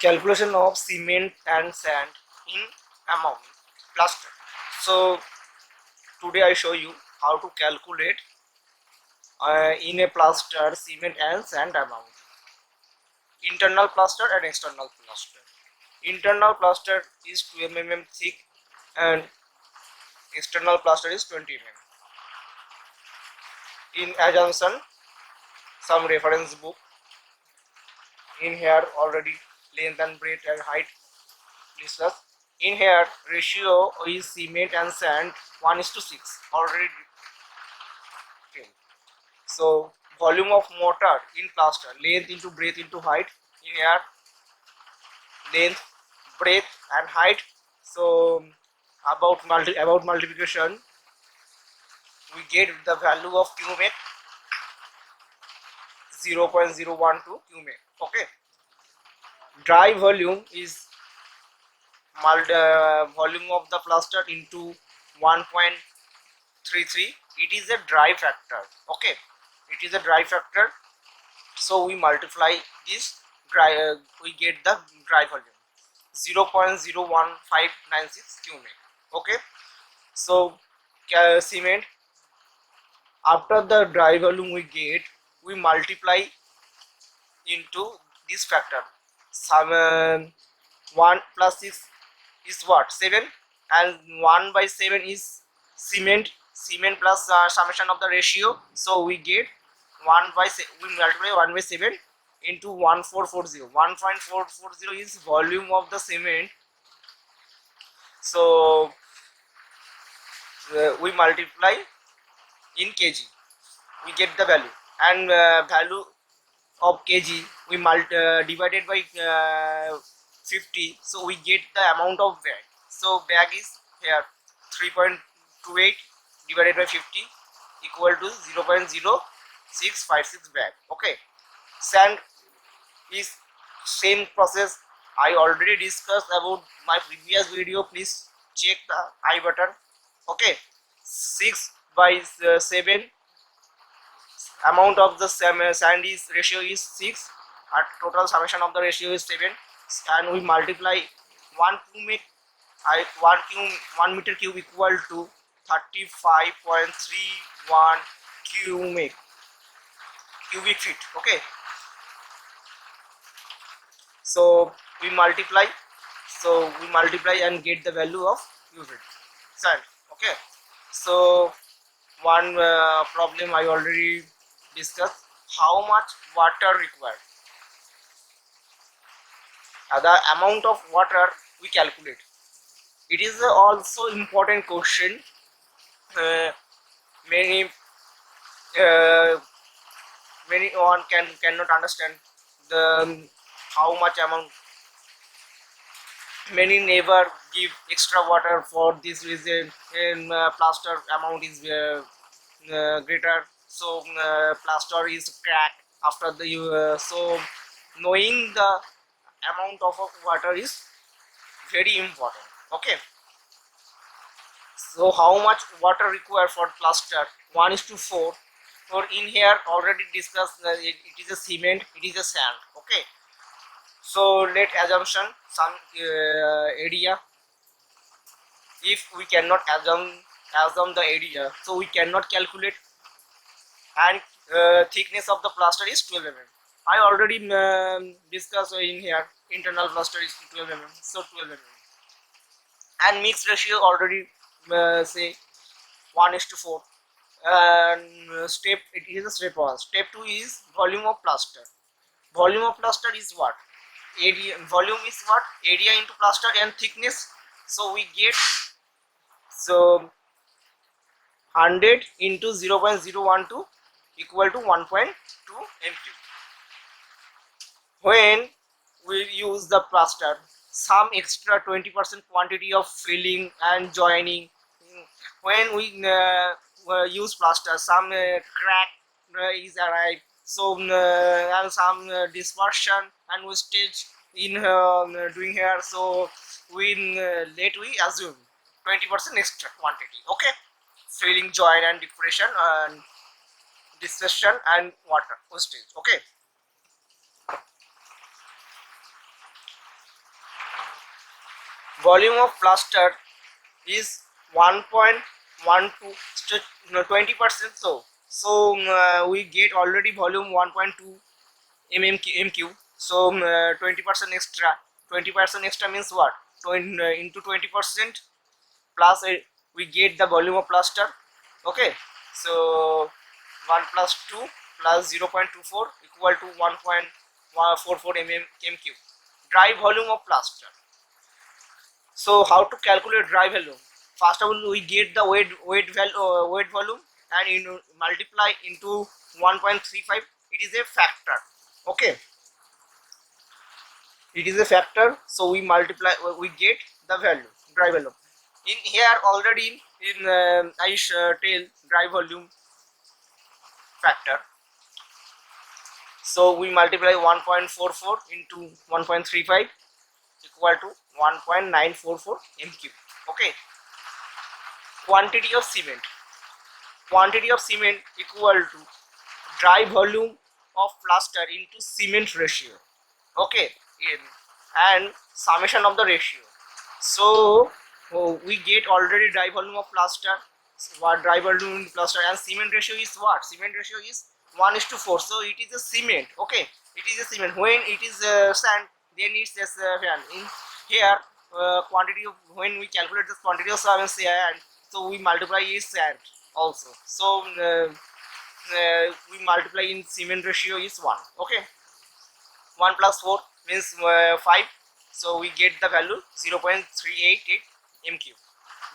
calculation of cement and sand in amount plaster. So today I show you how to calculate in a plaster cement and sand amount, internal plaster and external plaster. Internal plaster is 12 mm thick and external plaster is 20 mm. In assumption, some reference book in here already length and breadth and height discussed. In here ratio is cement and sand 1:6 already taken. So volume of mortar in plaster, length into breadth into height. In here length, breadth and height. So about multiplication we get the value of cubic 0.012 cubic. Okay, dry volume is volume of the plaster into 1.33. It is a dry factor. Okay, it is a dry factor, so we multiply this dry, we get the dry volume 0.01596 cubic. Okay, so cement, after the dry volume we multiply into this factor. Some 1 plus 6 is what, 7, and 1 by 7 is cement plus summation of the ratio, so we get 1 by we multiply 1 by 7 into 1440. 1.440 is volume of the cement, so we multiply in kg, we get the value, and value of kg we divided by 50, so we get the amount of bag. So bag is here 3.28 divided by 50 equal to 0.0656 bag. Okay, sand is same process. I already discussed about my previous video, please check the I button. Okay, 6 by 7 amount of the sand is ratio is 6, at total summation of the ratio is 7, and we multiply 1 cubic 1 meter cube equal to 35.31 cubic feet. Okay, so we multiply and get the value of cubic sand. Okay, so one problem I already discussed, how much water required. The amount of water we calculate. It is also important question. Many one cannot understand the how much amount. Many never give extra water for this reason, and plaster amount is greater, so plaster is cracked after the so knowing the amount of water is very important. Okay, so how much water required for plaster? 1:4. For in here already discussed, it is a cement, it is a sand. Okay, so let assumption some area. If we cannot assume the area, so we cannot calculate, and thickness of the plaster is 12 mm. I already discussed in here internal plaster is 12 mm, so 12 mm, and mix ratio already say 1:4. And step, it is a step 1. Step 2 is volume of plaster. Volume of plaster is what? Area. Volume is what? Area into plaster and thickness. So we get, so 100 into 0.012 equal to 1.2 m3. When we use the plaster, some extra 20% quantity of filling and joining. When we use plaster, some crack is arrived, so and some dispersion and wastage in doing here, so we let we assume 20% extra quantity. Okay, filling, join and depression and dispersion and water wastage. Okay, volume of plaster is 1.12, 20%. So we get already volume 1.2 mq. So 20% extra. 20% extra means what? 20 into 20% plus we get the volume of plaster. Okay, so 1 plus 2 plus 0.24 equal to 1.44 mq. Dry volume of plaster. So how to calculate dry volume? First of all, we get the weight volume and multiply into 1.35. It is a factor. Okay, it is a factor. So we multiply. We get the value, dry volume. In here already in I tell dry volume factor. So we multiply 1.44 into 1.35 equal to 1.944 m3. Okay, quantity of cement. Quantity of cement equal to dry volume of plaster into cement ratio. Okay, and summation of the ratio. So we get already dry volume of plaster, what dry volume in plaster, and cement ratio is what? Cement ratio is 1:4. So it is a cement. Okay, it is a cement. When it is sand, then it's a sand. In here, quantity of, when we calculate the quantity of sand, so we multiply is sand also. So we multiply in cement ratio is 1. Okay, 1 plus 4 means 5. So we get the value 0.388 m3.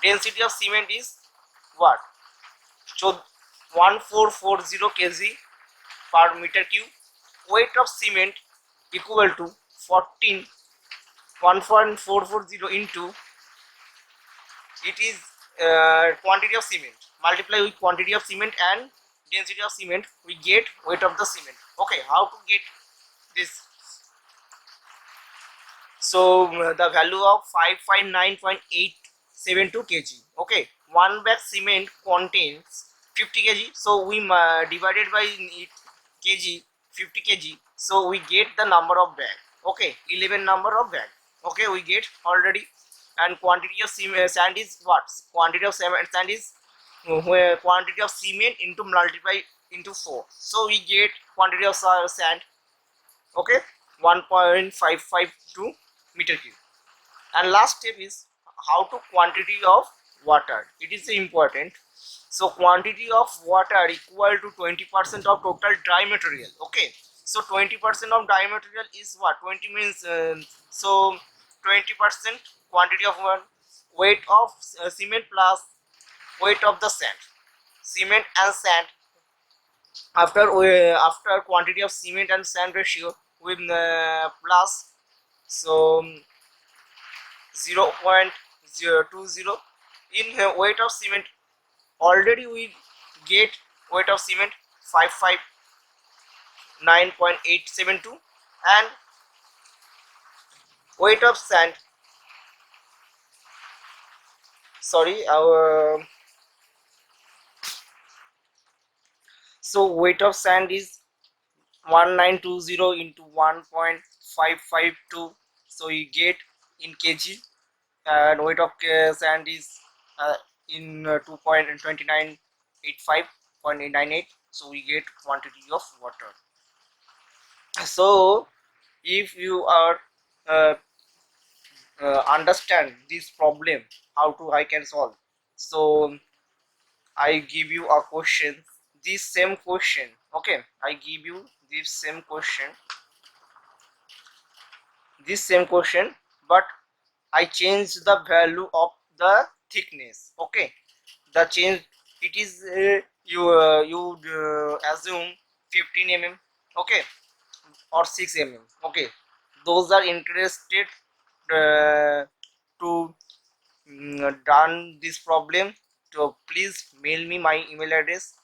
Density of cement is what? So 1440 kg per meter cube. Weight of cement equal to 1.440 into, it is quantity of cement, multiply with quantity of cement and density of cement, we get weight of the cement. Okay, how to get this? So the value of 559.872 kg. Okay, one bag cement contains 50 kg. So we divided by it kg, 50 kg. So we get the number of bag. Okay, 11 number of bag. Okay, we get already. And quantity of sand is what? Quantity of sand is where quantity of cement into multiply into 4. So we get quantity of sand. Okay, 1.552 meter cube. And last step is how to quantity of water. It is important. So quantity of water equal to 20% of total dry material. Okay, so 20% of dry material is what? 20 means so 20% quantity of weight of cement plus weight of the sand. Cement and sand, after quantity of cement and sand ratio with plus, so 0.020 in weight of cement, already we get weight of cement 559.872 and weight of sand, sorry, our so weight of sand is 1920 into 1.552. So you get in kg, and weight of sand is in 2.2985.98. So we get quantity of water. So if you are uh, understand this problem, how to I can solve. So I give you a question, this same question. Okay, I give you this same question, but I change the value of the thickness. Okay, the change, it is you assume 15 mm. Okay, or 6 mm. Okay, those are interested to done this problem, so please mail me my email address.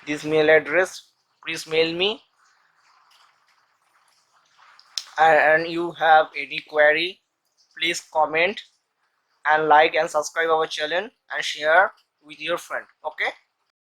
This mail address, please mail me. And you have any query, please comment. and like and subscribe our channel and share with your friend. Okay.